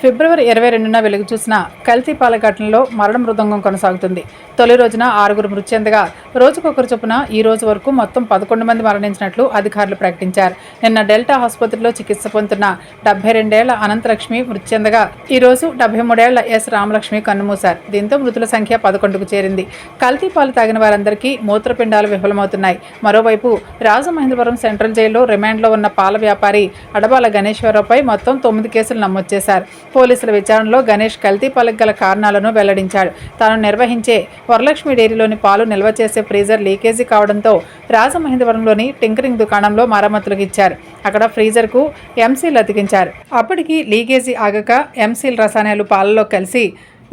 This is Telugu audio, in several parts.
ఫిబ్రవరి 22న వెలుగు చూసిన కల్తీపాల ఘటనలో మరణ మృదంగం కొనసాగుతుంది. తొలి రోజున 6 మృతి చెందగా రోజుకొకరు చొప్పున ఈ రోజు వరకు మొత్తం 11 మంది మరణించినట్లు అధికారులు ప్రకటించారు. నిన్న డెల్టా ఆసుపత్రిలో చికిత్స పొందుతున్న 72 ఏళ్ల అనంతలక్ష్మి మృతి చెందగా ఈ రోజు 73 ఏళ్ల ఎస్ రామలక్ష్మి కన్నుమూశారు. దీంతో మృతుల సంఖ్య 11కు చేరింది. కల్తీపాలు తాగిన వారందరికీ మూత్రపిండాలు విఫలమవుతున్నాయి. మరోవైపు రాజమహేంద్రవరం సెంట్రల్ జైల్లో రిమాండ్లో ఉన్న పాల వ్యాపారి అడబాల గణేశ్వరరావుపై మొత్తం 9 కేసులు నమోదు చేశారు. పోలీసుల విచారణలో గణేష్ కల్తీపాలకు గల కారణాలను వెల్లడించాడు. తాను నిర్వహించే వరలక్ష్మి డైరీలోని పాలు నిల్వ చేసే ఫ్రీజర్ లీకేజీ కావడంతో రాజమహేంద్రవరంలోని టింకరింగ్ దుకాణంలో మరమ్మతులకు ఇచ్చారు. అక్కడ ఫ్రీజర్కు ఎంసీల్ అతికించారు. అప్పటికి లీకేజీ ఆగక ఎంసీల్ రసాయనాలు పాలలో కలిసి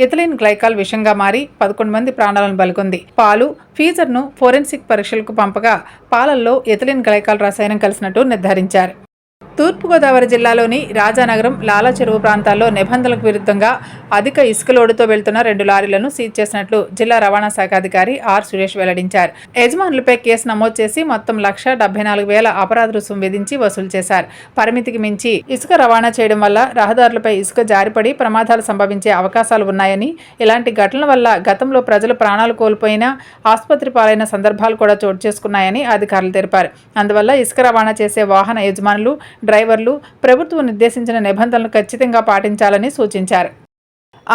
ఇథిలిన్ గ్లైకాల్ విషంగా మారి 11 మంది ప్రాణాలను బలికొంది. పాలు ఫ్రీజర్ను ఫోరెన్సిక్ పరీక్షలకు పంపగా పాలల్లో ఇథిలిన్ గ్లైకాల్ రసాయనం కలిసినట్టు నిర్ధారించారు. తూర్పుగోదావరి జిల్లాలోని రాజానగరం, లాలా చెరువు ప్రాంతాల్లో నిబంధనలకు విరుద్ధంగా అధిక ఇసుక లోడుతో వెళ్తున్న 2 లారీలను సీజ్ చేసినట్లు జిల్లా రవాణా శాఖ అధికారి ఆర్ సురేష్ వెల్లడించారు. యజమానులపై కేసు నమోదు చేసి మొత్తం 1,74,000 అపరాధ రుసుం విధించి వసూలు చేశారు. పరిమితికి మించి ఇసుక రవాణా చేయడం వల్ల రహదారులపై ఇసుక జారిపడి ప్రమాదాలు సంభవించే అవకాశాలు ఉన్నాయని, ఇలాంటి ఘటనల వల్ల గతంలో ప్రజలు ప్రాణాలు కోల్పోయినా ఆసుపత్రి పాలైన సందర్భాలు కూడా చోటు చేసుకున్నాయని అధికారులు తెలిపారు. అందువల్ల ఇసుక రవాణా చేసే వాహన యజమానులు, డ్రైవర్లు ప్రభుత్వం నిర్దేశించిన నిబంధనలను ఖచ్చితంగా పాటించాలని సూచించారు.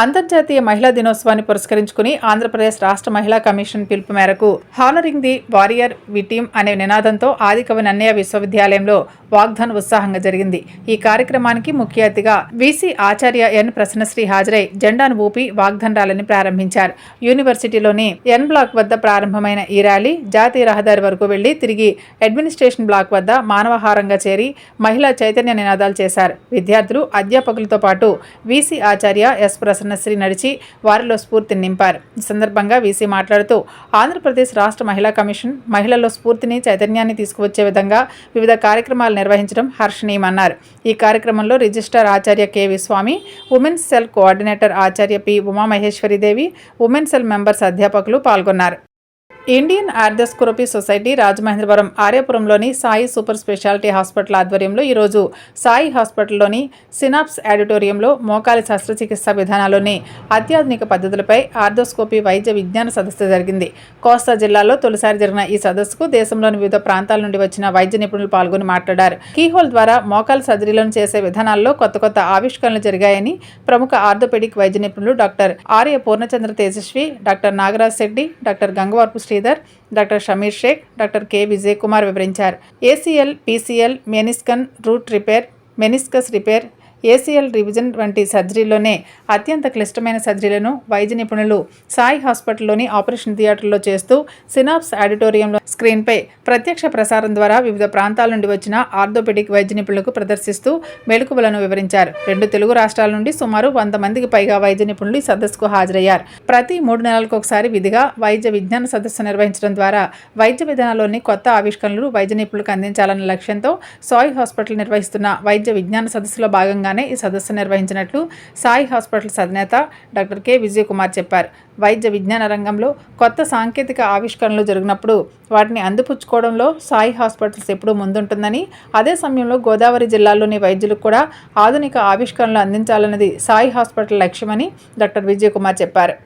అంతర్జాతీయ మహిళా దినోత్సవాన్ని పురస్కరించుకుని ఆంధ్రప్రదేశ్ రాష్ట్ర మహిళా కమిషన్ పిలుపు మేరకు honouring the warrior we team అనే నినాదంతో ఆదికవి నన్నయ్య విశ్వవిద్యాలయంలో వాగ్దాన్ ఉత్సాహంగా జరిగింది. ఈ కార్యక్రమానికి ముఖ్య అతిథిగా వీసీ ఆచార్య ఎన్ ప్రసన్నశ్రీ హాజరై జెండాను ఊపి వాగ్దాన్ ర్యాలీని ప్రారంభించారు. యూనివర్సిటీలోని ఎన్ బ్లాక్ వద్ద ప్రారంభమైన ఈ ర్యాలీ జాతీయ రహదారి వరకు వెళ్లి తిరిగి అడ్మినిస్ట్రేషన్ బ్లాక్ వద్ద మానవహారంగా చేరి మహిళా చైతన్య నినాదాలు చేశారు. విద్యార్థులు, అధ్యాపకులతో పాటు వీసీ ఆచార్య ఎస్ ప్రసన్నశ్రీ నడిచి వారిలో స్ఫూర్తిని నింపారు. ఈ సందర్భంగా వీసీ మాట్లాడుతూ ఆంధ్రప్రదేశ్ రాష్ట్ర మహిళా కమిషన్ మహిళల్లో స్ఫూర్తిని, చైతన్యాన్ని తీసుకువచ్చే విధంగా వివిధ కార్యక్రమాలు నిర్వహించడం హర్షణీయమన్నారు. ఈ కార్యక్రమంలో రిజిస్ట్రార్ ఆచార్య K V Swami, women's cell coordinator ఆచార్య P Umamaheswaridevi, women cell members అధ్యాపకులు పాల్గొన్నారు. ఇండియన్ ఆర్థోస్కోపీ సొసైటీ రాజమహేంద్రవరం ఆర్యపురంలోని సాయి సూపర్ స్పెషాలిటీ హాస్పిటల్ ఆధ్వర్యంలో ఈరోజు సాయి హాస్పిటల్లోని సినాప్స్ ఆడిటోరియంలో మోకాలి శస్త్రచికిత్స విధానాల్లోని అత్యాధునిక పద్ధతులపై ఆర్థోస్కోపీ వైద్య విజ్ఞాన సదస్సు జరిగింది. కోస్తా జిల్లాలో తొలిసారి జరిగిన ఈ సదస్సుకు దేశంలోని వివిధ ప్రాంతాల నుండి వచ్చిన వైద్య నిపుణులు పాల్గొని మాట్లాడారు. కీహోల్ ద్వారా మోకాలి సర్జరీలను చేసే విధానాల్లో కొత్త ఆవిష్కరణలు జరిగాయని ప్రముఖ ఆర్థోపెడిక్ వైద్య నిపుణులు doctor Arya Purnachandra Tejaswi, doctor Nagaraj Shetty, doctor Gangavarapu Sridhar, doctor Shameer Sheikh, doctor K Vijay Kumar వివరించారు. ACL, PCL, meniscal root repair, meniscus repair, ACL revision వంటి సర్జరీలోనే అత్యంత క్లిష్టమైన సర్జరీలను వైద్య నిపుణులు సాయి హాస్పిటల్లోని ఆపరేషన్ థియేటర్లో చేస్తూ సినాప్స్ ఆడిటోరియంలో స్క్రీన్పై ప్రత్యక్ష ప్రసారం ద్వారా వివిధ ప్రాంతాల నుండి వచ్చిన ఆర్థోపెడిక్ వైద్య నిపుణులకు ప్రదర్శిస్తూ మెలకువలను వివరించారు. 2 తెలుగు రాష్ట్రాల నుండి సుమారు 100 మందికి పైగా వైద్య నిపుణులు ఈ సదస్సుకు హాజరయ్యారు. ప్రతి 3 నెలలకు ఒకసారి విధిగా వైద్య విజ్ఞాన సదస్సు నిర్వహించడం ద్వారా వైద్య విధానాల్లోని కొత్త ఆవిష్కరణలు వైద్య నిపుణులకు అందించాలన్న లక్ష్యంతో సాయి హాస్పిటల్ నిర్వహిస్తున్న వైద్య విజ్ఞాన సదస్సులో భాగంగా ఈ సదస్సు నిర్వహించినట్లు సాయి హాస్పిటల్స్ అధినేత డాక్టర్ కె విజయ్ కుమార్ చెప్పారు. వైద్య విజ్ఞాన రంగంలో కొత్త సాంకేతిక ఆవిష్కరణలు జరిగినప్పుడు వాటిని అందిపుచ్చుకోవడంలో సాయి హాస్పిటల్స్ ఎప్పుడూ ముందుంటుందని, అదే సమయంలో గోదావరి జిల్లాలోని వైద్యులకు కూడా ఆధునిక ఆవిష్కరణలు అందించాలన్నది సాయి హాస్పిటల్ లక్ష్యమని డాక్టర్ విజయ్ కుమార్ చెప్పారు.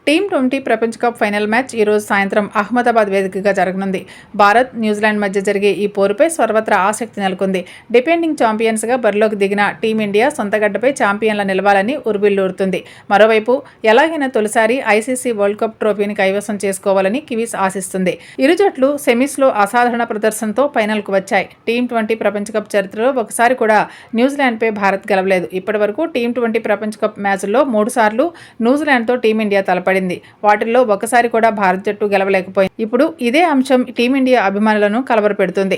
టీ20 ప్రపంచ కప్ ఫైనల్ మ్యాచ్ ఈరోజు సాయంత్రం అహ్మదాబాద్ వేదికగా జరగనుంది. భారత్, న్యూజిలాండ్ మధ్య జరిగే ఈ పోరుపై సర్వత్రా ఆసక్తి నెలకొంది. డిపెండింగ్ ఛాంపియన్స్గా బరిలోకి దిగిన టీమిండియా సొంతగడ్డపై ఛాంపియన్ల నిలవాలని ఉర్బిల్లూరుతుంది. మరోవైపు ఎలాగైనా తొలిసారి ఐసీసీ వరల్డ్ కప్ ట్రోఫీని కైవసం చేసుకోవాలని కివీస్ ఆశిస్తుంది. ఇరు జట్లు సెమీస్లో అసాధారణ ప్రదర్శనతో ఫైనల్కు వచ్చాయి. టీ20 ప్రపంచ కప్ చరిత్రలో ఒకసారి కూడా న్యూజిలాండ్పై భారత్ గెలవలేదు. ఇప్పటి వరకు టీ20 ప్రపంచ కప్ మ్యాచ్ల్లో 3 సార్లు న్యూజిలాండ్తో టీమిండియా తలపడింది. వాటిల్లో ఒకసారి కూడా భారత జట్టు గెలవలేకపోయింది. ఇప్పుడు ఇదే అంశం టీమిండియా అభిమానులను కలవరపెడుతుంది.